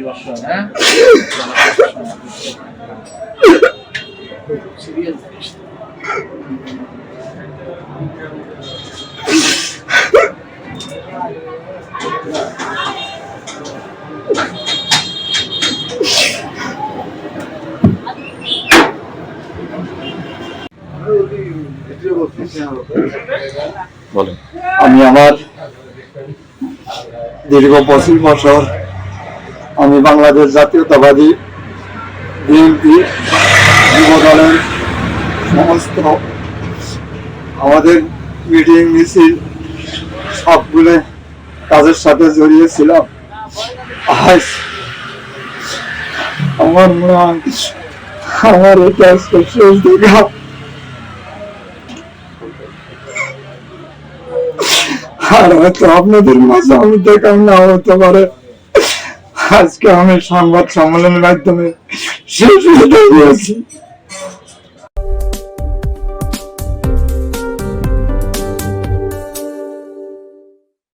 বছর, হ্যাঁ সিরিয়াস জিনিস। আমি আমার দীর্ঘ 25 বছর আমি বাংলাদেশ জাতীয়তাবাদী বিএনপি যুব দলের সমস্ত আমাদের মিটিং মিছিল সবগুলো কাজের সাথে জড়িয়ে ছিলাম। আজ আমার মনে হয় আমার এটা শেষ দেখা। আর হয়তো আপনাদের মাঝে আমি দেখাম না হতে পারে। আজকে আমি সংবাদ সম্মেলনের মাধ্যমে শেষ হয়ে গিয়েছি।